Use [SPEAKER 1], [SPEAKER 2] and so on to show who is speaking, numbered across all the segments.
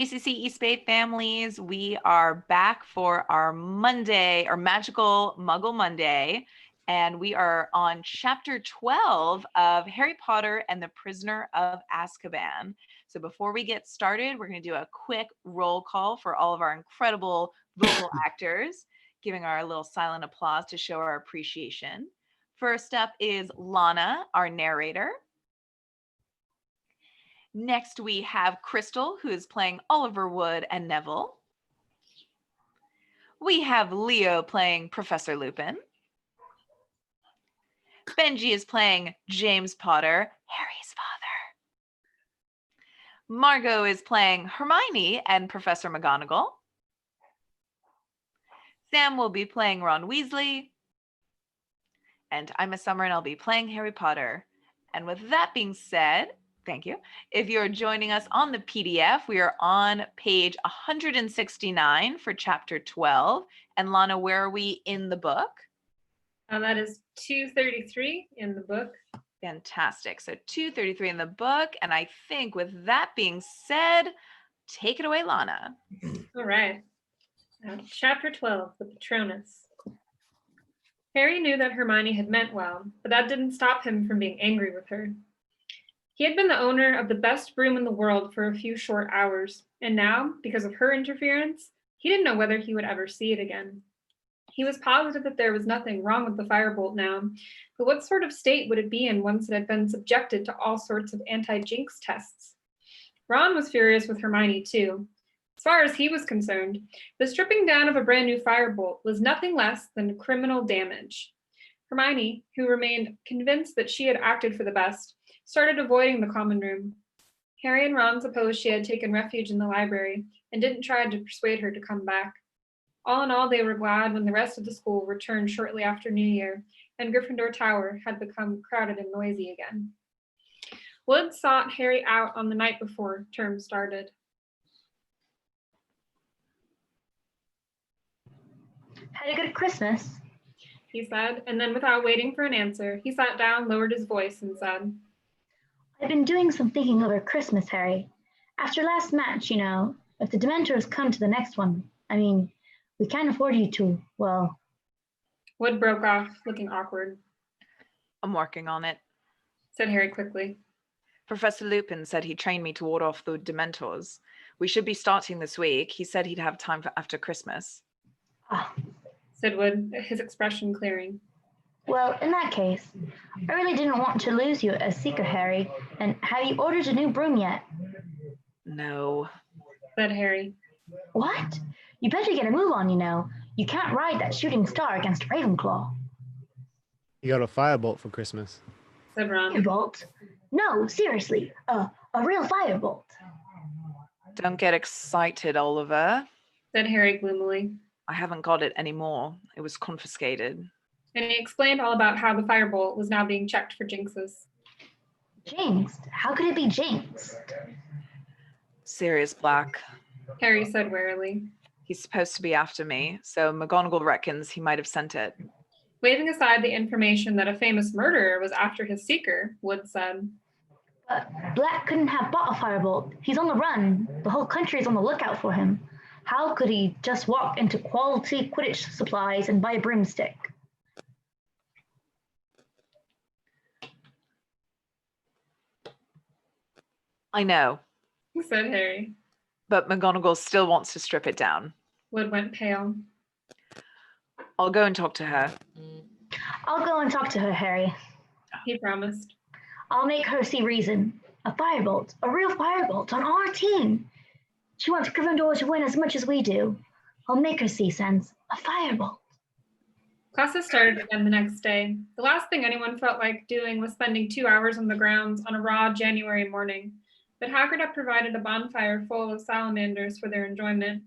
[SPEAKER 1] JCCEB families, we are back for our Monday, or Magical Muggle Monday, and we are on chapter 12 of Harry Potter and the Prisoner of Azkaban. So before we get started, we're going to do a quick roll call for all of our incredible vocal actors, giving our little silent applause to show our appreciation. First up is Lana, our narrator. Next, we have Crystal, who is playing Oliver Wood and Neville. We have Leo playing Professor Lupin. Benji is playing James Potter, Harry's father. Margot is playing Hermione and Professor McGonagall. Sam will be playing Ron Weasley. And I'm a Summer and I'll be playing Harry Potter. And with that being said, thank you. If you're joining us on the PDF, we are on page 169 for chapter 12. And Lana, where are we in the book?
[SPEAKER 2] That is 233 in the book.
[SPEAKER 1] Fantastic. So 233 in the book. And I think with that being said, take it away, Lana.
[SPEAKER 2] All right. Chapter 12, The Patronus. Harry knew that Hermione had meant well, but that didn't stop him from being angry with her. He had been the owner of the best broom in the world for a few short hours, and now, because of her interference, he didn't know whether he would ever see it again. He was positive that there was nothing wrong with the firebolt now, but what sort of state would it be in once it had been subjected to all sorts of anti-jinx tests? Ron was furious with Hermione too. As far as he was concerned, the stripping down of a brand new firebolt was nothing less than criminal damage. Hermione, who remained convinced that she had acted for the best, started avoiding the common room. Harry and Ron supposed she had taken refuge in the library and didn't try to persuade her to come back. All in all, they were glad when the rest of the school returned shortly after New Year and Gryffindor Tower had become crowded and noisy again. Wood sought Harry out on the night before term started.
[SPEAKER 3] Had a good Christmas,
[SPEAKER 2] he said, and then without waiting for an answer, he sat down, lowered his voice, and said,
[SPEAKER 3] I've been doing some thinking over Christmas, Harry. After last match, you know, if the Dementors come to the next one, I mean, we can't afford you to, well...
[SPEAKER 2] Wood broke off, looking awkward.
[SPEAKER 1] I'm working on it,
[SPEAKER 2] said Harry quickly.
[SPEAKER 1] Professor Lupin said he trained me to ward off the Dementors. We should be starting this week. He said he'd have time for after Christmas.
[SPEAKER 3] Ah,
[SPEAKER 2] said Wood, his expression clearing.
[SPEAKER 3] Well, in that case, I really didn't want to lose you as Seeker, Harry. And have you ordered a new broom yet?
[SPEAKER 1] No,
[SPEAKER 2] said Harry.
[SPEAKER 3] What? You better get a move on, you know. You can't ride that shooting star against Ravenclaw.
[SPEAKER 4] You got a firebolt for Christmas,
[SPEAKER 2] said Ron.
[SPEAKER 3] Firebolt? No, seriously, a real firebolt.
[SPEAKER 1] Don't get excited, Oliver,
[SPEAKER 2] said Harry gloomily.
[SPEAKER 1] I haven't got it anymore. It was confiscated.
[SPEAKER 2] And he explained all about how the firebolt was now being checked for jinxes.
[SPEAKER 3] Jinxed? How could it be jinxed?
[SPEAKER 1] Sirius Black.
[SPEAKER 2] Harry said warily.
[SPEAKER 1] He's supposed to be after me, so McGonagall reckons he might have sent it.
[SPEAKER 2] Waving aside the information that a famous murderer was after his seeker, Wood said.
[SPEAKER 3] But Black couldn't have bought a firebolt. He's on the run. The whole country is on the lookout for him. How could he just walk into quality Quidditch supplies and buy a broomstick?
[SPEAKER 1] I know,
[SPEAKER 2] said Harry.
[SPEAKER 1] but McGonagall still wants to strip it down.
[SPEAKER 2] Wood went pale.
[SPEAKER 1] I'll go and talk to her.
[SPEAKER 3] I'll go and talk to her, Harry.
[SPEAKER 2] He promised.
[SPEAKER 3] I'll make her see reason. A firebolt, a real firebolt on our team. She wants Gryffindor to win as much as we do. I'll make her see sense. A firebolt.
[SPEAKER 2] Classes started again the next day. The last thing anyone felt like doing was spending 2 hours on the grounds on a raw January morning. But Hagrid had provided a bonfire full of salamanders for their enjoyment,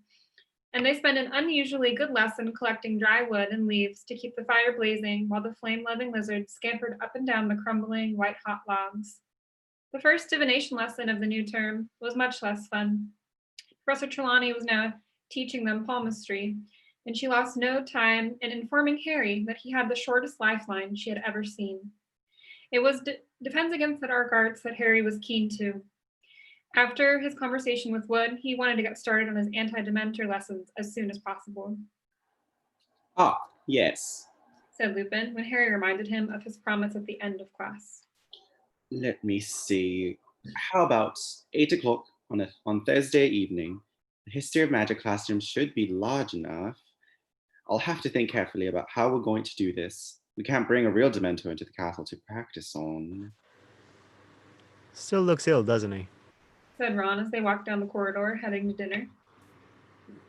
[SPEAKER 2] and they spent an unusually good lesson collecting dry wood and leaves to keep the fire blazing while the flame-loving lizards scampered up and down the crumbling, white-hot logs. The first divination lesson of the new term was much less fun. Professor Trelawney was now teaching them palmistry, and she lost no time in informing Harry that he had the shortest lifeline she had ever seen. It was Defense Against the Dark Arts that Harry was keen to. After his conversation with Wood, he wanted to get started on his anti-dementor lessons as soon as possible,
[SPEAKER 5] Ah, yes.
[SPEAKER 2] said Lupin when Harry reminded him of his promise at the end of class.
[SPEAKER 5] Let me see. How about 8 o'clock on Thursday evening? The History of Magic classroom should be large enough. I'll have to think carefully about how we're going to do this. We can't bring a real Dementor into the castle to practice on.
[SPEAKER 4] Still looks ill, doesn't he?
[SPEAKER 2] Said Ron as they walked down the corridor heading to dinner.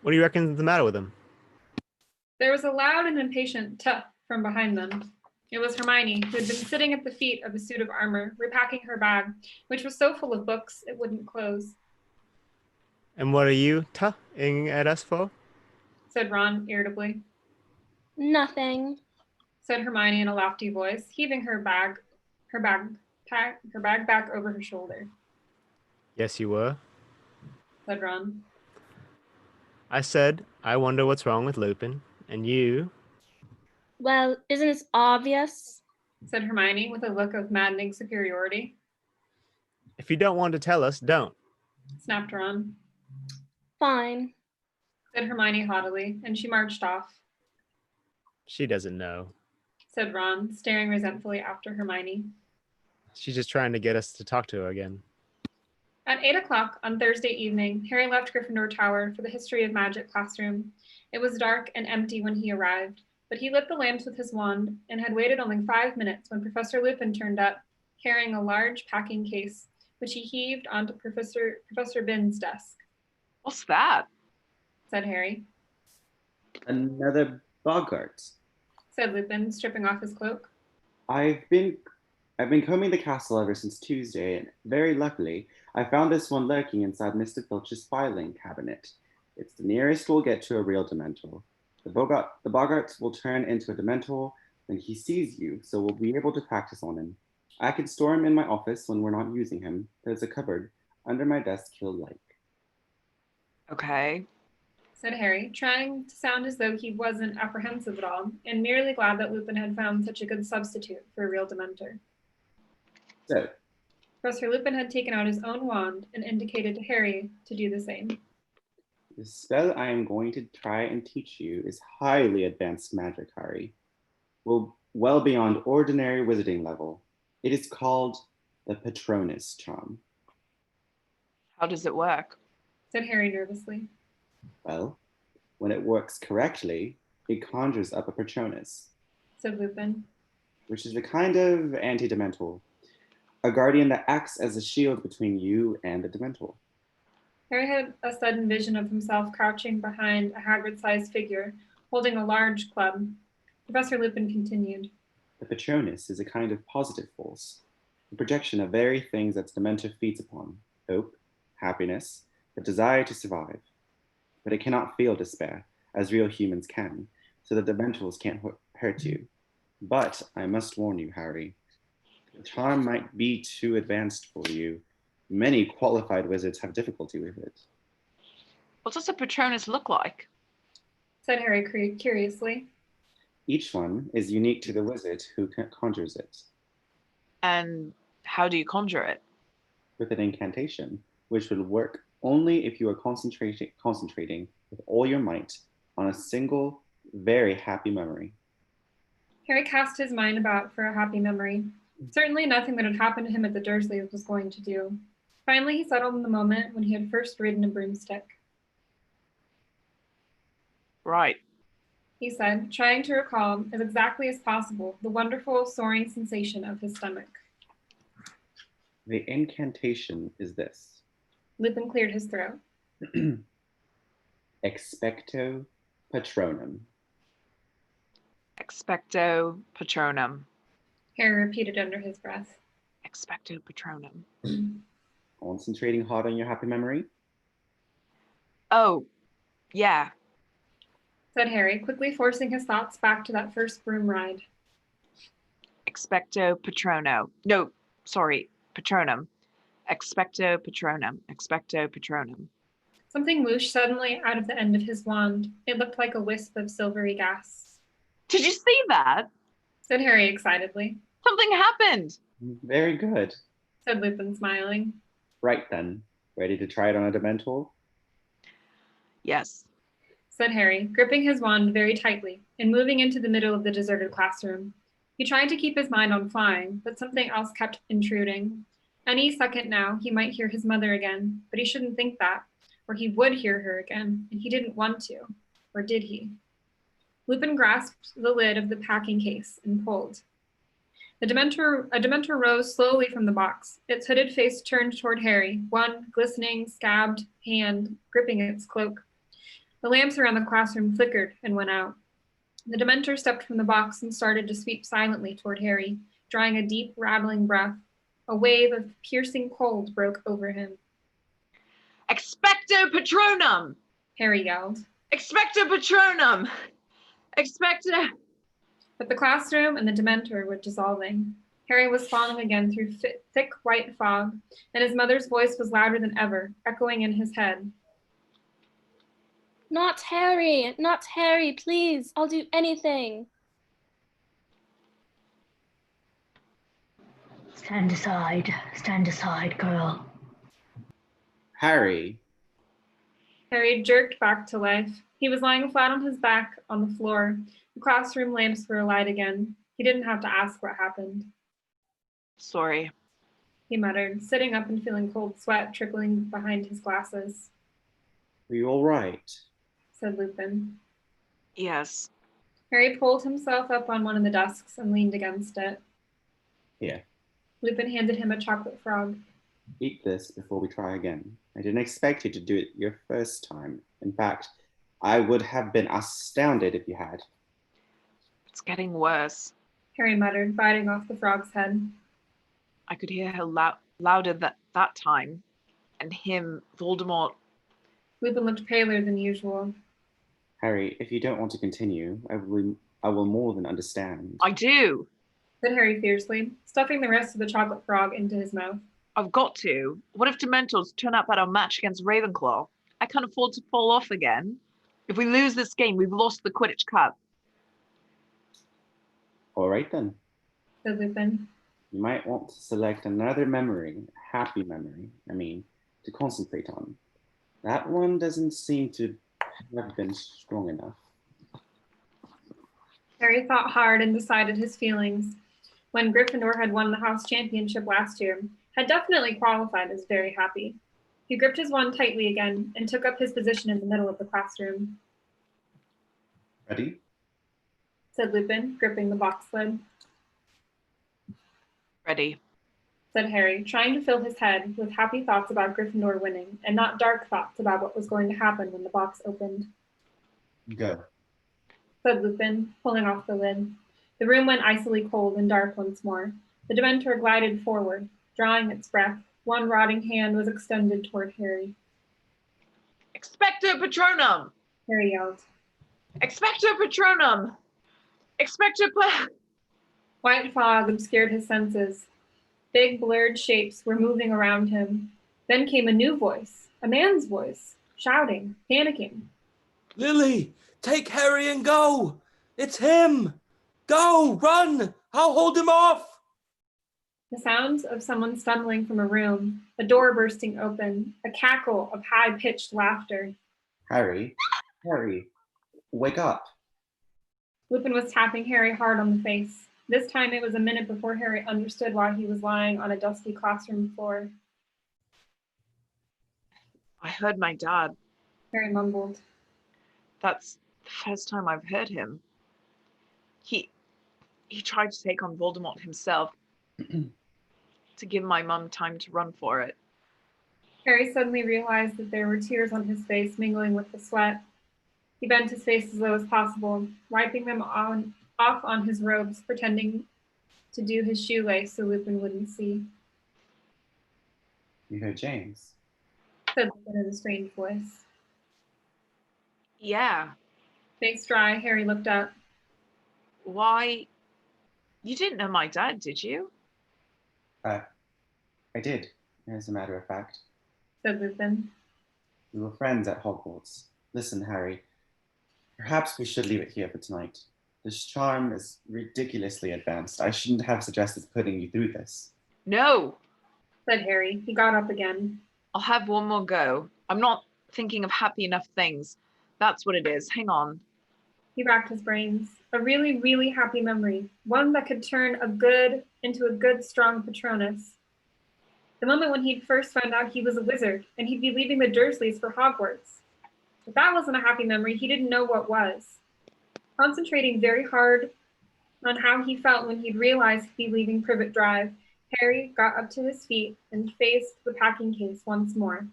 [SPEAKER 4] What do you reckon's the matter with him?
[SPEAKER 2] There was a loud and impatient "tuh" from behind them. It was Hermione, who had been sitting at the feet of a suit of armor, repacking her bag, which was so full of books it wouldn't close.
[SPEAKER 4] And what are you tuh-ing at us for?
[SPEAKER 2] Said Ron irritably.
[SPEAKER 6] Nothing.
[SPEAKER 2] Said Hermione in a lofty voice, heaving her bag back over her shoulder.
[SPEAKER 4] Yes, you were.
[SPEAKER 2] Said Ron.
[SPEAKER 4] I said, I wonder what's wrong with Lupin. And you?
[SPEAKER 6] Well, isn't it obvious?
[SPEAKER 2] Said Hermione with a look of maddening superiority.
[SPEAKER 4] If you don't want to tell us, don't.
[SPEAKER 2] Snapped Ron.
[SPEAKER 6] Fine.
[SPEAKER 2] Said Hermione haughtily, and she marched off.
[SPEAKER 4] She doesn't know.
[SPEAKER 2] Said Ron, staring resentfully after Hermione.
[SPEAKER 4] She's just trying to get us to talk to her again.
[SPEAKER 2] At 8 o'clock on Thursday evening, Harry left Gryffindor Tower for the History of Magic classroom. It was dark and empty when he arrived, but he lit the lamps with his wand and had waited only 5 minutes when Professor Lupin turned up, carrying a large packing case, which he heaved onto Professor Binns' desk.
[SPEAKER 1] What's that?
[SPEAKER 2] Said Harry.
[SPEAKER 5] Another Bogart.
[SPEAKER 2] Said Lupin, stripping off his cloak.
[SPEAKER 5] I've been combing the castle ever since Tuesday, and very luckily, I found this one lurking inside Mr. Filch's filing cabinet. It's the nearest we'll get to a real Dementor. The Bogart will turn into a Dementor when he sees you, so we'll be able to practice on him. I can store him in my office when we're not using him. There's a cupboard under my desk he'll like.
[SPEAKER 1] Okay.
[SPEAKER 2] Said Harry, trying to sound as though he wasn't apprehensive at all, and merely glad that Lupin had found such a good substitute for a real Dementor.
[SPEAKER 5] So,
[SPEAKER 2] Professor Lupin had taken out his own wand and indicated to Harry to do the same.
[SPEAKER 5] the spell I am going to try and teach you is highly advanced magic, Harry. Well beyond ordinary wizarding level. It is called the Patronus charm.
[SPEAKER 1] How does it work?
[SPEAKER 2] Said Harry nervously.
[SPEAKER 5] Well, when it works correctly, it conjures up a Patronus,
[SPEAKER 2] Said Lupin.
[SPEAKER 5] which is a kind of anti-Dementor, a guardian that acts as a shield between you and the Dementor.
[SPEAKER 2] Harry had a sudden vision of himself crouching behind a Hagrid-sized figure, holding a large club. Professor Lupin continued.
[SPEAKER 5] The Patronus is a kind of positive force, a projection of very things that Dementor feeds upon: hope, happiness, the desire to survive. But it cannot feel despair, as real humans can, so the Dementors can't hurt you. But I must warn you, Harry, the charm might be too advanced for you. Many qualified wizards have difficulty with it.
[SPEAKER 1] What does a Patronus look like?
[SPEAKER 2] Said Harry curiously.
[SPEAKER 5] Each one is unique to the wizard who conjures it,
[SPEAKER 1] And how do you conjure it?
[SPEAKER 5] with an incantation, which will work only if you are concentrating with all your might on a single, very happy memory.
[SPEAKER 2] Harry cast his mind about for a happy memory. Certainly nothing that had happened to him at the Dursleys was going to do. Finally, he settled in the moment when he had first ridden a broomstick.
[SPEAKER 1] Right.
[SPEAKER 2] He said, trying to recall as exactly as possible the wonderful soaring sensation of his stomach.
[SPEAKER 5] The incantation is this.
[SPEAKER 2] Lupin cleared his throat.
[SPEAKER 5] Expecto Patronum.
[SPEAKER 1] Expecto Patronum.
[SPEAKER 2] Harry repeated under his breath.
[SPEAKER 1] Expecto Patronum.
[SPEAKER 5] Concentrating hard on your happy memory.
[SPEAKER 1] Oh, yeah.
[SPEAKER 2] Said Harry, quickly forcing his thoughts back to that first broom ride.
[SPEAKER 1] Expecto Patrono. No, sorry, Patronum. Expecto Patronum. Expecto Patronum.
[SPEAKER 2] Something whooshed suddenly out of the end of his wand. It looked like a wisp of silvery gas.
[SPEAKER 1] Did you see that?
[SPEAKER 2] Said Harry excitedly.
[SPEAKER 1] Something happened.
[SPEAKER 5] Very good.
[SPEAKER 2] Said Lupin, smiling.
[SPEAKER 5] Right then, Ready to try it on a Dementor?
[SPEAKER 1] Yes.
[SPEAKER 2] Said Harry, gripping his wand very tightly and moving into the middle of the deserted classroom. He tried to keep his mind on flying, but something else kept intruding. Any second now, he might hear his mother again, but he shouldn't think that, or he would hear her again, and he didn't want to. Or did he? Lupin grasped the lid of the packing case and pulled. A Dementor rose slowly from the box, its hooded face turned toward Harry, one glistening, scabbed hand gripping its cloak. The lamps around the classroom flickered and went out. The Dementor stepped from the box and started to sweep silently toward Harry, drawing a deep, rattling breath. A wave of piercing cold broke over him.
[SPEAKER 1] Expecto Patronum!
[SPEAKER 2] Harry yelled.
[SPEAKER 1] Expecto Patronum! Expecto...
[SPEAKER 2] But the classroom and the Dementor were dissolving. Harry was falling again through thick white fog, and his mother's voice was louder than ever, echoing in his head.
[SPEAKER 6] Not Harry, please. I'll do anything.
[SPEAKER 3] Stand aside, girl.
[SPEAKER 5] Harry.
[SPEAKER 2] Harry jerked back to life. He was lying flat on his back on the floor. The classroom lamps were alight again. He didn't have to ask what happened.
[SPEAKER 1] Sorry.
[SPEAKER 2] He muttered, sitting up and feeling cold sweat trickling behind his glasses.
[SPEAKER 5] Are you all right?
[SPEAKER 2] Said Lupin.
[SPEAKER 1] Yes.
[SPEAKER 2] Harry pulled himself up on one of the desks and leaned against it.
[SPEAKER 5] Here.
[SPEAKER 2] Lupin handed him a chocolate frog.
[SPEAKER 5] Eat this before we try again. I didn't expect you to do it your first time. In fact, I would have been astounded if you had.
[SPEAKER 1] It's getting worse.
[SPEAKER 2] Harry muttered, biting off the frog's head.
[SPEAKER 1] I could hear her louder that time. And him, Voldemort.
[SPEAKER 2] Lupin looked paler than usual.
[SPEAKER 5] Harry, if you don't want to continue, I will more than understand.
[SPEAKER 1] I do.
[SPEAKER 2] Said Harry fiercely, stuffing the rest of the chocolate frog into his mouth.
[SPEAKER 1] I've got to. What if Dementors turn up at our match against Ravenclaw? I can't afford to fall off again. If we lose this game, we've lost the Quidditch Cup.
[SPEAKER 5] All right then.
[SPEAKER 2] Said Lupin.
[SPEAKER 5] You might want to select another memory, a happy memory, to concentrate on. That one doesn't seem to have been strong enough.
[SPEAKER 2] Harry thought hard and decided his feelings. When Gryffindor had won the house championship last year, had definitely qualified as very happy. He gripped his wand tightly again and took up his position in the middle of the classroom.
[SPEAKER 5] Ready?
[SPEAKER 2] Said Lupin, gripping the box lid.
[SPEAKER 1] Ready.
[SPEAKER 2] Said Harry, trying to fill his head with happy thoughts about Gryffindor winning and not dark thoughts about what was going to happen when the box opened.
[SPEAKER 5] Go.
[SPEAKER 2] Said Lupin, pulling off the lid. The room went icily cold and dark once more. The Dementor glided forward, drawing its breath. One rotting hand was extended toward Harry.
[SPEAKER 1] Expecto Patronum!
[SPEAKER 2] Harry yelled.
[SPEAKER 1] Expecto Patronum!
[SPEAKER 2] White fog obscured his senses. Big blurred shapes were moving around him. Then came a new voice, a man's voice, shouting, panicking.
[SPEAKER 7] Lily, take Harry and go! It's him! Go, run! I'll hold him off!
[SPEAKER 2] The sounds of someone stumbling from a room, a door bursting open, a cackle of high-pitched laughter.
[SPEAKER 5] Harry, wake up.
[SPEAKER 2] Lupin was tapping Harry hard on the face. This time it was a minute before Harry understood why he was lying on a dusty classroom floor.
[SPEAKER 1] I heard my dad.
[SPEAKER 2] Harry mumbled.
[SPEAKER 1] That's the first time I've heard him. He tried to take on Voldemort himself to give my mum time to run for it.
[SPEAKER 2] Harry suddenly realized that there were tears on his face mingling with the sweat. He bent his face as low as possible, wiping them off on his robes, pretending to do his shoelace so Lupin wouldn't see.
[SPEAKER 5] You heard James?
[SPEAKER 2] Said Lupin in a strange voice.
[SPEAKER 1] Yeah.
[SPEAKER 2] Face dry, Harry looked up.
[SPEAKER 1] Why? You didn't know my dad, did you?
[SPEAKER 5] I did, as a matter of fact.
[SPEAKER 2] Said Lupin.
[SPEAKER 5] We were friends at Hogwarts. Listen, Harry, perhaps we should leave it here for tonight. This charm is ridiculously advanced. I shouldn't have suggested putting you through this.
[SPEAKER 1] No.
[SPEAKER 2] Said Harry. He got up again.
[SPEAKER 1] I'll have one more go. I'm not thinking of happy enough things. That's what it is. Hang on.
[SPEAKER 2] He racked his brains. A really, really happy memory. One that could turn a good into a good, strong Patronus. The moment when he'd first found out he was a wizard and he'd be leaving the Dursleys for Hogwarts. If that wasn't a happy memory, he didn't know what was. Concentrating very hard on how he felt when he'd realized he'd be leaving Privet Drive, Harry got up to his feet and faced the packing case once more.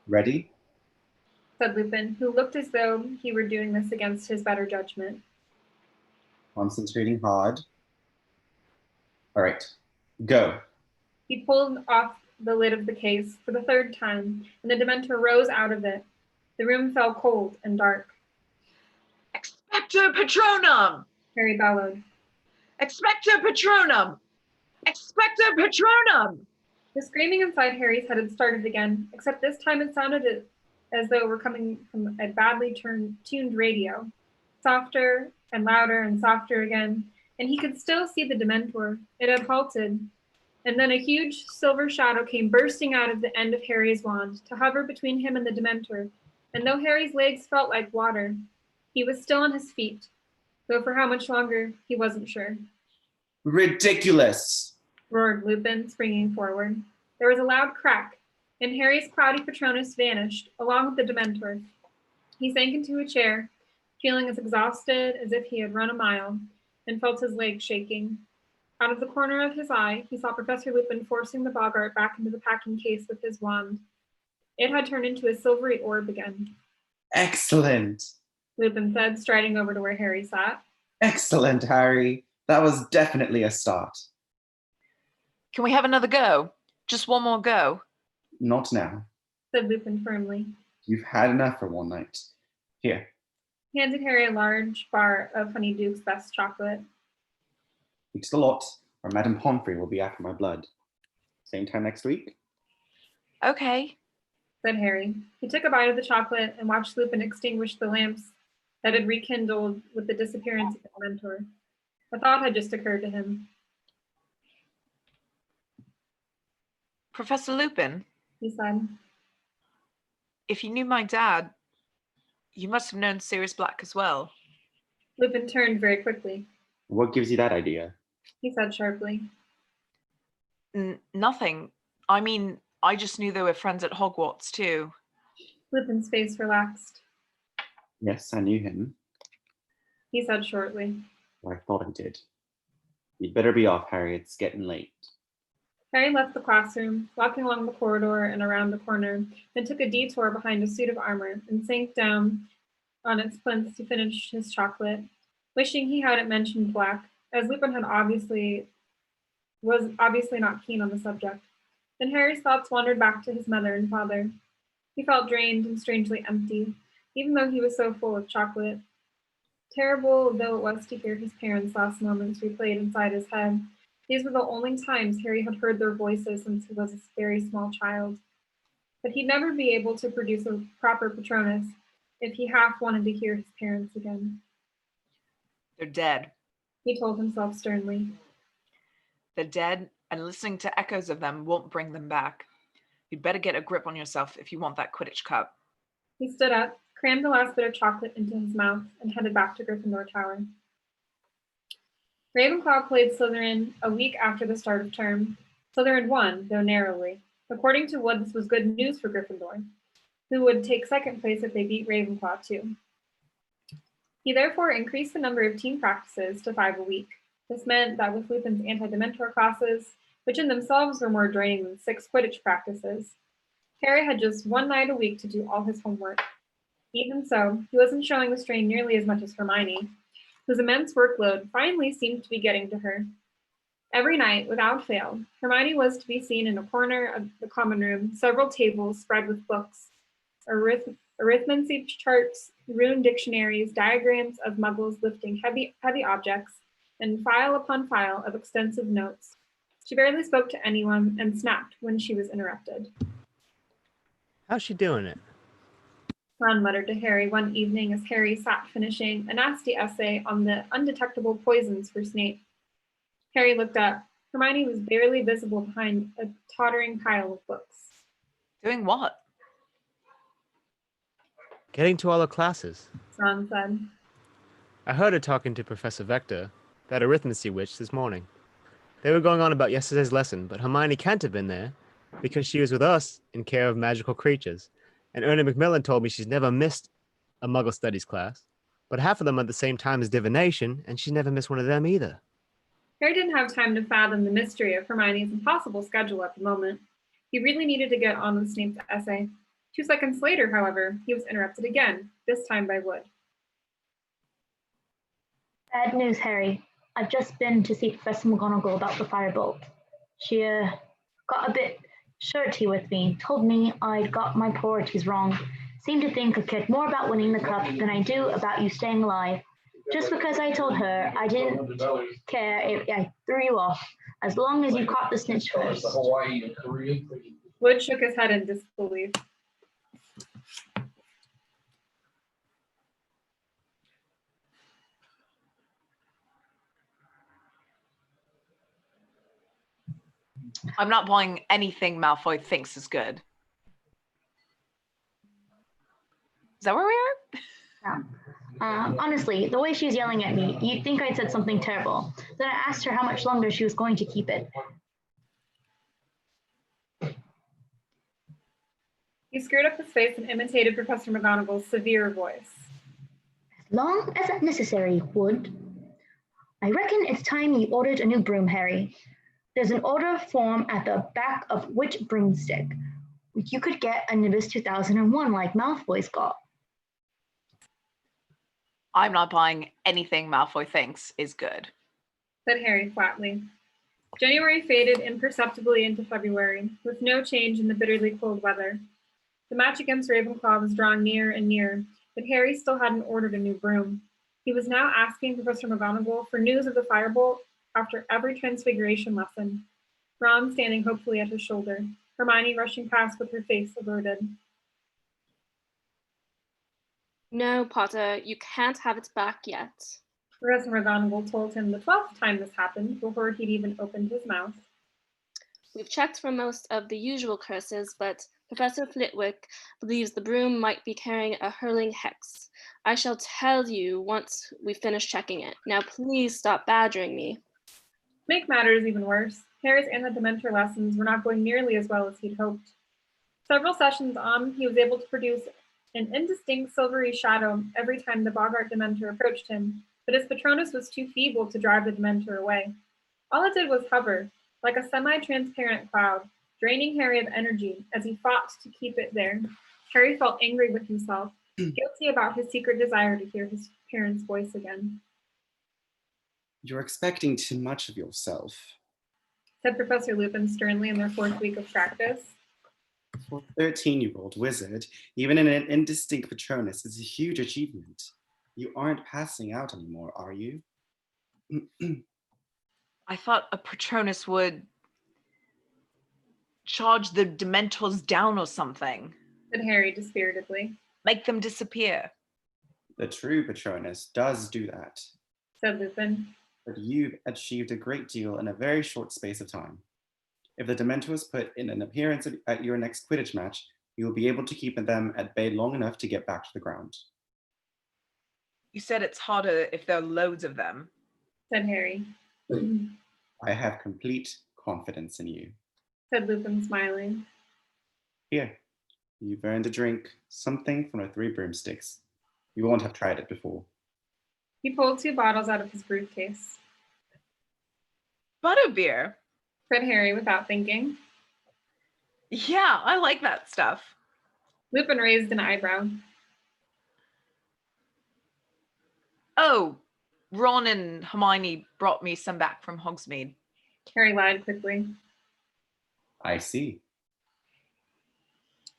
[SPEAKER 5] Ready?
[SPEAKER 2] Said Lupin, who looked as though he were doing this against his better judgment.
[SPEAKER 5] Concentrating hard. All right, go.
[SPEAKER 2] He pulled off the lid of the case for the third time, and the Dementor rose out of it. The room fell cold and dark.
[SPEAKER 1] Expecto Patronum!
[SPEAKER 2] Harry bellowed.
[SPEAKER 1] Expecto Patronum! Expecto Patronum!
[SPEAKER 2] The screaming inside Harry's head had started again, except this time it sounded as though it were coming from a badly tuned radio. Softer and louder and softer again, and he could still see the Dementor. It had halted, and then a huge silver shadow came bursting out of the end of Harry's wand to hover between him and the Dementor, and though Harry's legs felt like water, he was still on his feet, though for how much longer, he wasn't sure.
[SPEAKER 5] Ridiculous!
[SPEAKER 2] Roared Lupin, springing forward. There was a loud crack, and Harry's cloudy Patronus vanished, along with the Dementor. He sank into a chair, feeling as exhausted as if he had run a mile, and felt his legs shaking. Out of the corner of his eye, he saw Professor Lupin forcing the boggart back into the packing case with his wand. It had turned into a silvery orb again.
[SPEAKER 5] Excellent!
[SPEAKER 2] Lupin said, striding over to where Harry sat.
[SPEAKER 5] Excellent, Harry. That was definitely a start.
[SPEAKER 1] Can we have another go? Just one more go.
[SPEAKER 5] Not now.
[SPEAKER 2] Said Lupin firmly.
[SPEAKER 5] You've had enough for one night. Here.
[SPEAKER 2] He handed Harry a large bar of Honeyduke's best chocolate.
[SPEAKER 5] Eat the lot, or Madame Pomfrey will be after my blood. Same time next week?
[SPEAKER 1] Okay.
[SPEAKER 2] Said Harry. He took a bite of the chocolate and watched Lupin extinguish the lamps that had rekindled with the disappearance of the Dementor. A thought had just occurred to him.
[SPEAKER 1] Professor Lupin,
[SPEAKER 2] He said.
[SPEAKER 1] if you knew my dad, you must have known Sirius Black as well.
[SPEAKER 2] Lupin turned very quickly.
[SPEAKER 5] What gives you that idea?
[SPEAKER 2] He said sharply.
[SPEAKER 1] Nothing. I mean, I just knew they were friends at Hogwarts too.
[SPEAKER 2] Lupin's face relaxed.
[SPEAKER 5] Yes, I knew him.
[SPEAKER 2] He said shortly.
[SPEAKER 5] Or I thought I did. You'd better be off, Harry. It's getting late.
[SPEAKER 2] Harry left the classroom, walking along the corridor and around the corner, then took a detour behind a suit of armor and sank down on its plinth to finish his chocolate, wishing he hadn't mentioned Black, as Lupin was obviously not keen on the subject. Then Harry's thoughts wandered back to his mother and father. He felt drained and strangely empty, even though he was so full of chocolate. Terrible though it was to hear his parents' last moments replayed inside his head, these were the only times Harry had heard their voices since he was a very small child. But he'd never be able to produce a proper Patronus if he half wanted to hear his parents again.
[SPEAKER 1] They're dead.
[SPEAKER 2] He told himself sternly.
[SPEAKER 1] They're dead, and listening to echoes of them won't bring them back. You'd better get a grip on yourself if you want that Quidditch cup.
[SPEAKER 2] He stood up, crammed the last bit of chocolate into his mouth, and headed back to Gryffindor Tower. Ravenclaw played Slytherin a week after the start of term. Slytherin won, though narrowly. According to Wood, this was good news for Gryffindor, who would take second place if they beat Ravenclaw too. He therefore increased the number of team practices to 5 a week. This meant that with Lupin's anti-Dementor classes, which in themselves were more draining than 6 Quidditch practices, Harry had just 1 night a week to do all his homework. Even so, he wasn't showing the strain nearly as much as Hermione, whose immense workload finally seemed to be getting to her. Every night, without fail, Hermione was to be seen in a corner of the common room, several tables spread with books, arithmancy charts, rune dictionaries, diagrams of muggles lifting heavy objects, and file upon file of extensive notes. She barely spoke to anyone and snapped when she was interrupted.
[SPEAKER 4] How's she doing it?
[SPEAKER 2] Ron muttered to Harry one evening as Harry sat finishing a nasty essay on the undetectable poisons for Snape. Harry looked up. Hermione was barely visible behind a tottering pile of books.
[SPEAKER 1] Doing what?
[SPEAKER 4] Getting to all the classes.
[SPEAKER 2] Ron said.
[SPEAKER 4] I heard her talking to Professor Vector, that arithmancy witch, this morning. They were going on about yesterday's lesson, but Hermione can't have been there because she was with us in care of magical creatures. And Ernie Macmillan told me she's never missed a Muggle Studies class, but half of them at the same time as divination, and she's never missed one of them either.
[SPEAKER 2] Harry didn't have time to fathom the mystery of Hermione's impossible schedule at the moment. He really needed to get on with Snape's essay. 2 seconds later, however, he was interrupted again, this time by Wood.
[SPEAKER 3] Bad news, Harry. I've just been to see Professor McGonagall about the firebolt. She got a bit shirty with me, told me I'd got my priorities wrong, seemed to think I cared more about winning the cup than I do about you staying alive. Just because I told her I didn't care if I threw you off, as long as you caught the snitch first.
[SPEAKER 2] Wood shook his head in disbelief.
[SPEAKER 1] I'm not buying anything Malfoy thinks is good. Is that where we are?
[SPEAKER 3] Yeah. Honestly, the way she's yelling at me, you'd think I'd said something terrible. Then I asked her how much longer she was going to keep it.
[SPEAKER 2] He screwed up his face and imitated Professor McGonagall's severe voice.
[SPEAKER 3] As long as necessary, Wood. I reckon it's time you ordered a new broom, Harry. There's an order form at the back of which broomstick. You could get a Nimbus 2001 like Malfoy's got.
[SPEAKER 1] I'm not buying anything Malfoy thinks is good.
[SPEAKER 2] Said Harry flatly. January faded imperceptibly into February, with no change in the bitterly cold weather. The match against Ravenclaw was drawing nearer and nearer, but Harry still hadn't ordered a new broom. He was now asking Professor McGonagall for news of the firebolt after every transfiguration lesson. Ron standing hopefully at his shoulder, Hermione rushing past with her face averted.
[SPEAKER 6] No, Potter, you can't have it back yet.
[SPEAKER 2] Professor McGonagall told him the 12th time this happened before he'd even opened his mouth.
[SPEAKER 6] We've checked for most of the usual curses, but Professor Flitwick believes the broom might be carrying a hurling hex. I shall tell you once we finish checking it. Now please stop badgering me.
[SPEAKER 2] To make matters even worse, Harry's anti-Dementor lessons were not going nearly as well as he'd hoped. Several sessions on, he was able to produce an indistinct silvery shadow every time the Boggart Dementor approached him, but his Patronus was too feeble to drive the Dementor away. All it did was hover, like a semi-transparent cloud, draining Harry of energy as he fought to keep it there. Harry felt angry with himself, guilty about his secret desire to hear his parents' voice again.
[SPEAKER 5] You're expecting too much of yourself.
[SPEAKER 2] Said Professor Lupin sternly in their 4th week of practice.
[SPEAKER 5] For a 13-year-old wizard, even in an indistinct Patronus is a huge achievement. You aren't passing out anymore, are you?
[SPEAKER 1] I thought a Patronus would charge the Dementors down or something.
[SPEAKER 2] Said Harry dispiritedly.
[SPEAKER 1] Make them disappear.
[SPEAKER 5] The true Patronus does do that.
[SPEAKER 2] Said Lupin.
[SPEAKER 5] But you've achieved a great deal in a very short space of time. If the Dementors put in an appearance at your next Quidditch match, you will be able to keep them at bay long enough to get back to the ground.
[SPEAKER 1] You said it's harder if there are loads of them.
[SPEAKER 2] Said Harry.
[SPEAKER 5] I have complete confidence in you.
[SPEAKER 2] Said Lupin, smiling.
[SPEAKER 5] Here, you've earned a drink, something from the 3 broomsticks. You won't have tried it before.
[SPEAKER 2] He pulled 2 bottles out of his briefcase.
[SPEAKER 1] Butterbeer.
[SPEAKER 2] Said Harry without thinking.
[SPEAKER 1] Yeah, I like that stuff.
[SPEAKER 2] Lupin raised an eyebrow.
[SPEAKER 1] Oh, Ron and Hermione brought me some back from Hogsmeade.
[SPEAKER 2] Harry lied quickly.
[SPEAKER 5] I see.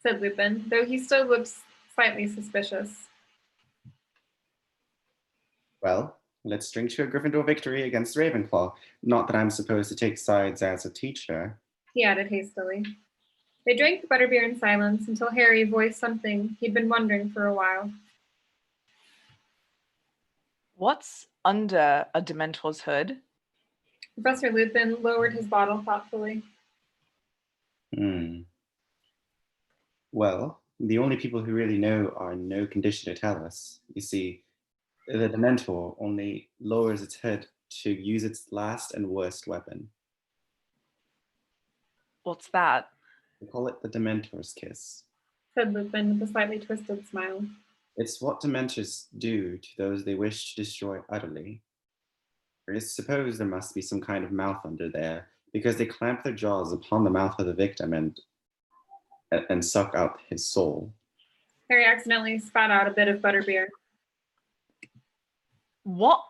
[SPEAKER 2] Said Lupin, though he still looked slightly suspicious.
[SPEAKER 5] Well, let's drink to a Gryffindor victory against Ravenclaw. Not that I'm supposed to take sides as a teacher.
[SPEAKER 2] He added hastily. They drank the butterbeer in silence until Harry voiced something he'd been wondering for a while.
[SPEAKER 1] What's under a Dementor's hood?
[SPEAKER 2] Professor Lupin lowered his bottle thoughtfully.
[SPEAKER 5] Well, the only people who really know are in no condition to tell us. You see, the Dementor only lowers its head to use its last and worst weapon.
[SPEAKER 1] What's that?
[SPEAKER 5] We call it the Dementor's kiss.
[SPEAKER 2] Said Lupin with a slightly twisted smile.
[SPEAKER 5] It's what Dementors do to those they wish to destroy utterly. I suppose there must be some kind of mouth under there, because they clamp their jaws upon the mouth of the victim and suck out his soul.
[SPEAKER 2] Harry accidentally spat out a bit of butterbeer.
[SPEAKER 1] What?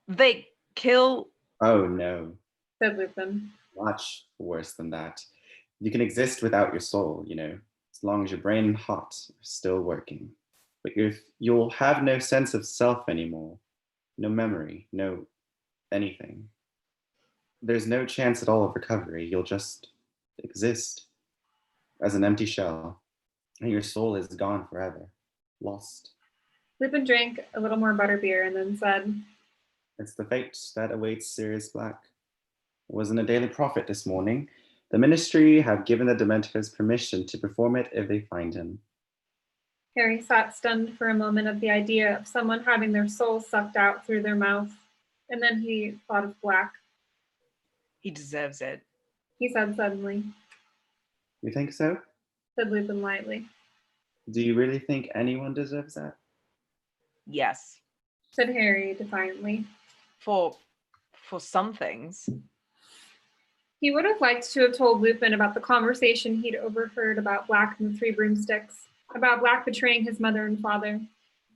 [SPEAKER 1] They kill?
[SPEAKER 5] Oh no,
[SPEAKER 2] Said Lupin.
[SPEAKER 5] much worse than that. You can exist without your soul, as long as your brain and heart are still working. But you'll have no sense of self anymore, no memory, no anything. There's no chance at all of recovery. You'll just exist as an empty shell, and your soul is gone forever, lost.
[SPEAKER 2] Lupin drank a little more butterbeer and then said,
[SPEAKER 5] It's the fate that awaits Sirius Black. It was in a Daily Prophet this morning. The Ministry have given the Dementors permission to perform it if they find him.
[SPEAKER 2] Harry sat stunned for a moment at the idea of someone having their soul sucked out through their mouth, and then he thought of Black.
[SPEAKER 1] He deserves it.
[SPEAKER 2] He said suddenly.
[SPEAKER 5] You think so?
[SPEAKER 2] Said Lupin lightly.
[SPEAKER 5] Do you really think anyone deserves that?
[SPEAKER 1] Yes.
[SPEAKER 2] Said Harry defiantly.
[SPEAKER 1] For some things.
[SPEAKER 2] He would have liked to have told Lupin about the conversation he'd overheard about Black and the Three Broomsticks, about Black betraying his mother and father,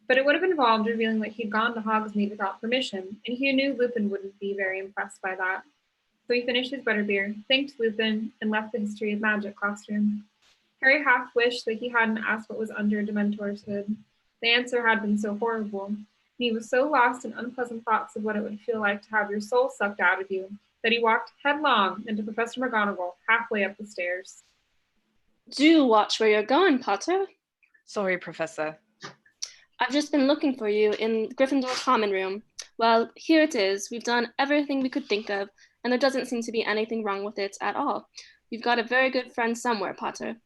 [SPEAKER 2] but it would have involved revealing that he'd gone to Hogsmeade without permission, and he knew Lupin wouldn't be very impressed by that. So he finished his butterbeer, thanked Lupin, and left the History of Magic classroom. Harry half wished that he hadn't asked what was under Dementor's hood. The answer had been so horrible, and he was so lost in unpleasant thoughts of what it would feel like to have your soul sucked out of you, that he walked headlong into Professor McGonagall halfway up the stairs.
[SPEAKER 6] Do watch where you're going, Potter.
[SPEAKER 1] Sorry, Professor.
[SPEAKER 6] I've just been looking for you in Gryffindor common room. Well, here it is. We've done everything we could think of, and there doesn't seem to be anything wrong with it at all. You've got a very good friend somewhere, Potter.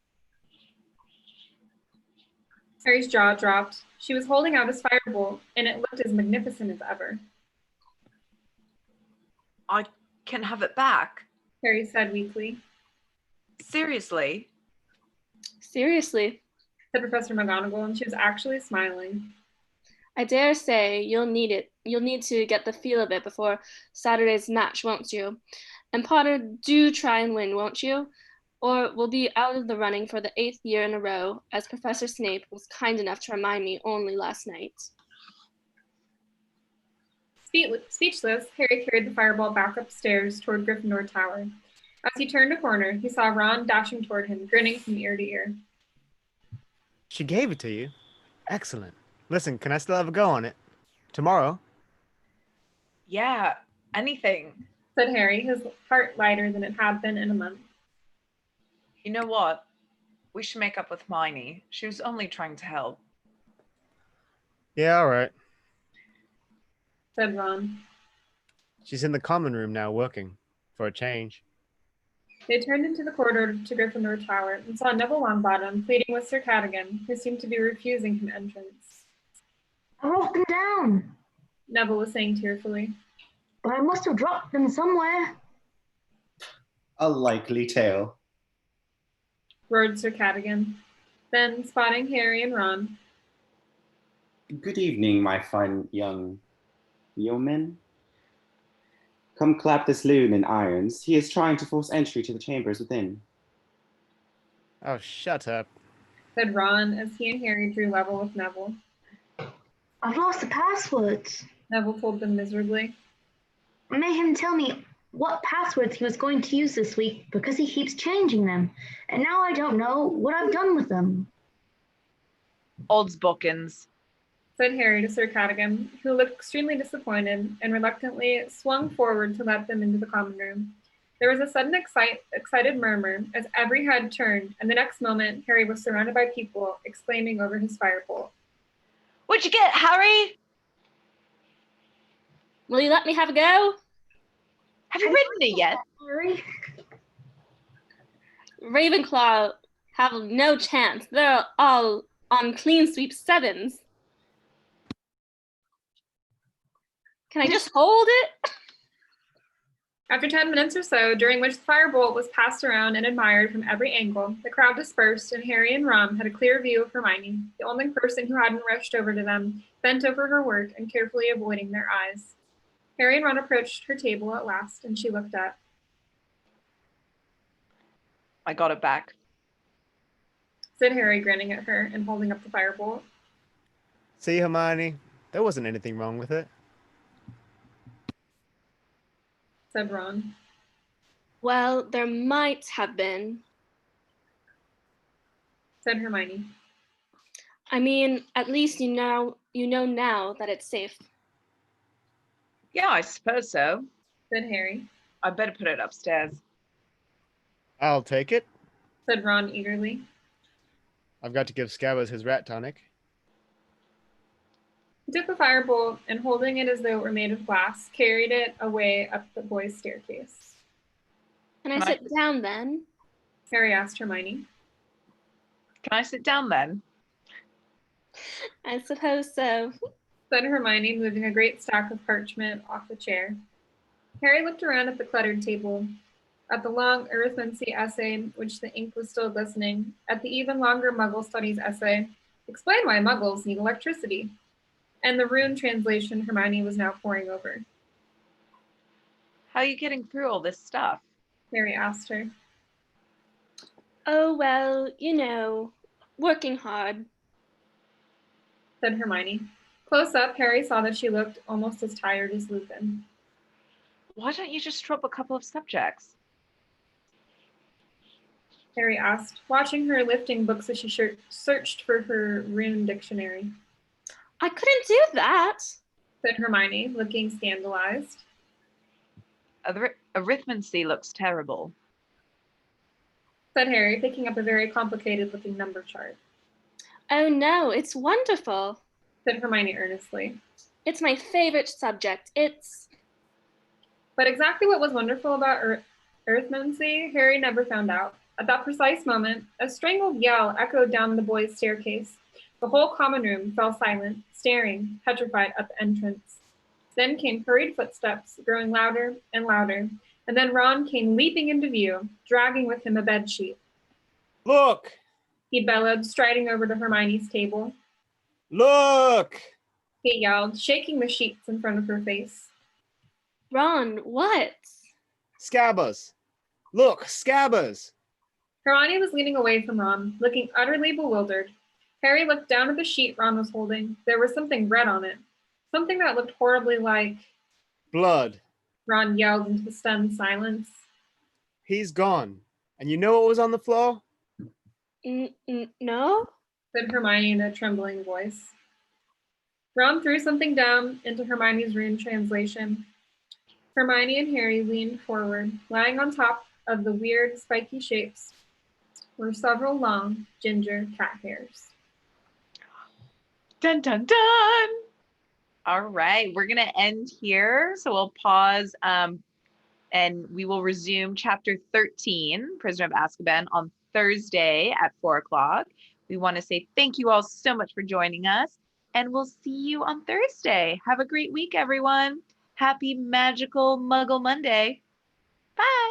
[SPEAKER 2] Harry's jaw dropped. She was holding out his firebolt, and it looked as magnificent as ever.
[SPEAKER 1] I can have it back.
[SPEAKER 2] Harry said weakly.
[SPEAKER 1] Seriously?
[SPEAKER 6] Seriously.
[SPEAKER 2] Said Professor McGonagall, and she was actually smiling.
[SPEAKER 6] I dare say you'll need it. You'll need to get the feel of it before Saturday's match, won't you? And Potter, do try and win, won't you? Or we'll be out of the running for the 8th year in a row, as Professor Snape was kind enough to remind me only last night.
[SPEAKER 2] Speechless, Harry carried the fireball back upstairs toward Gryffindor Tower. As he turned a corner, he saw Ron dashing toward him, grinning from ear to ear.
[SPEAKER 4] She gave it to you? Excellent. Listen, can I still have a go on it? Tomorrow?
[SPEAKER 1] Yeah, anything.
[SPEAKER 2] Said Harry, his heart lighter than it had been in a month.
[SPEAKER 1] You know what? We should make up with Hermione. She was only trying to help.
[SPEAKER 4] Yeah, all right.
[SPEAKER 2] Said Ron.
[SPEAKER 4] She's in the common room now working, for a change.
[SPEAKER 2] They turned into the corridor to Gryffindor Tower and saw Neville Longbottom pleading with Sir Cadogan, who seemed to be refusing him entrance.
[SPEAKER 3] I wrote them down,
[SPEAKER 2] Neville was saying tearfully.
[SPEAKER 3] but I must have dropped them somewhere.
[SPEAKER 5] A likely tale.
[SPEAKER 2] Roared Sir Cadogan. Then, spotting Harry and Ron,
[SPEAKER 5] Good evening, my fine young yeoman. Come clap this loon in irons. He is trying to force entry to the chambers within.
[SPEAKER 4] Oh, shut up.
[SPEAKER 2] said Ron as he and Harry drew level with Neville.
[SPEAKER 3] I've lost the passwords.
[SPEAKER 2] Neville told them miserably.
[SPEAKER 3] I made him tell me what passwords he was going to use this week because he keeps changing them, and now I don't know what I've done with them.
[SPEAKER 1] Odds bookings.
[SPEAKER 2] Said Harry to Sir Cadogan, who looked extremely disappointed and reluctantly swung forward to let them into the common room. There was a sudden excited murmur as every head turned, and the next moment Harry was surrounded by people exclaiming over his firebolt.
[SPEAKER 1] What'd you get, Harry?
[SPEAKER 6] Will you let me have a go?
[SPEAKER 1] Have you written it yet?
[SPEAKER 3] Harry?
[SPEAKER 6] Ravenclaw Have no chance. They're all on clean sweep 7s. Can I just hold it?
[SPEAKER 2] After 10 minutes or so, during which the firebolt was passed around and admired from every angle, the crowd dispersed and Harry and Ron had a clear view of Hermione, the only person who hadn't rushed over to them, bent over her work and carefully avoiding their eyes. Harry and Ron approached her table at last, and she looked up.
[SPEAKER 1] I got it back,
[SPEAKER 2] said Harry, grinning at her and holding up the firebolt.
[SPEAKER 4] See, Hermione, there wasn't anything wrong with it.
[SPEAKER 2] Said Ron.
[SPEAKER 6] Well, there might have been,
[SPEAKER 2] said Hermione.
[SPEAKER 6] I mean, at least you know now that it's safe.
[SPEAKER 1] Yeah, I suppose so,
[SPEAKER 2] said Harry.
[SPEAKER 1] I better put it upstairs.
[SPEAKER 4] I'll take it.
[SPEAKER 2] Said Ron eagerly.
[SPEAKER 4] I've got to give Scabbers his rat tonic.
[SPEAKER 2] He took the firebolt and, holding it as though it were made of glass, carried it away up the boys' staircase.
[SPEAKER 6] Can I sit down then?
[SPEAKER 2] Harry asked Hermione.
[SPEAKER 1] Can I sit down then?
[SPEAKER 6] I suppose so,
[SPEAKER 2] said Hermione, moving a great stack of parchment off the chair. Harry looked around at the cluttered table, at the long arithmancy essay, which the ink was still glistening, at the even longer Muggle Studies essay, Explain Why Muggles Need Electricity, and the rune translation Hermione was now poring over.
[SPEAKER 1] How are you getting through all this stuff?
[SPEAKER 2] Harry asked her.
[SPEAKER 6] Oh, well, you know, working hard,
[SPEAKER 2] said Hermione. Close up, Harry saw that she looked almost as tired as Lupin.
[SPEAKER 1] Why don't you just drop a couple of subjects?
[SPEAKER 2] Harry asked, watching her lifting books as she searched for her rune dictionary.
[SPEAKER 6] I couldn't do that,
[SPEAKER 2] said Hermione, looking scandalized.
[SPEAKER 1] Arithmancy looks terrible,
[SPEAKER 2] said Harry, picking up a very complicated-looking number chart.
[SPEAKER 6] Oh no, it's wonderful,
[SPEAKER 2] said Hermione earnestly.
[SPEAKER 6] It's my favorite subject.
[SPEAKER 2] But exactly what was wonderful about arithmancy, Harry never found out. At that precise moment, a strangled yell echoed down the boys' staircase. The whole common room fell silent, staring, petrified at the entrance. Then came hurried footsteps, growing louder and louder, and then Ron came leaping into view, dragging with him a bedsheet.
[SPEAKER 4] Look!
[SPEAKER 2] He bellowed, striding over to Hermione's table.
[SPEAKER 4] Look!
[SPEAKER 2] He yelled, shaking the sheets in front of her face.
[SPEAKER 6] Ron, what?
[SPEAKER 4] Scabbers! Look, Scabbers!
[SPEAKER 2] Hermione was leaning away from Ron, looking utterly bewildered. Harry looked down at the sheet Ron was holding. There was something red on it. Something that looked horribly like...
[SPEAKER 4] blood.
[SPEAKER 2] Ron yelled into the stunned silence.
[SPEAKER 4] He's gone. And you know what was on the floor?
[SPEAKER 6] No?
[SPEAKER 2] Said Hermione in a trembling voice. Ron threw something down into Hermione's rune translation. Hermione and Harry leaned forward. Lying on top of the weird, spiky shapes were several long, ginger cat hairs.
[SPEAKER 1] Dun, dun, dun. All right, we're going to end here. So we'll pause and we will resume chapter 13, Prisoner of Azkaban, on Thursday at 4 o'clock. We want to say thank you all so much for joining us, and we'll see you on Thursday. Have a great week, everyone. Happy Magical Muggle Monday. Bye.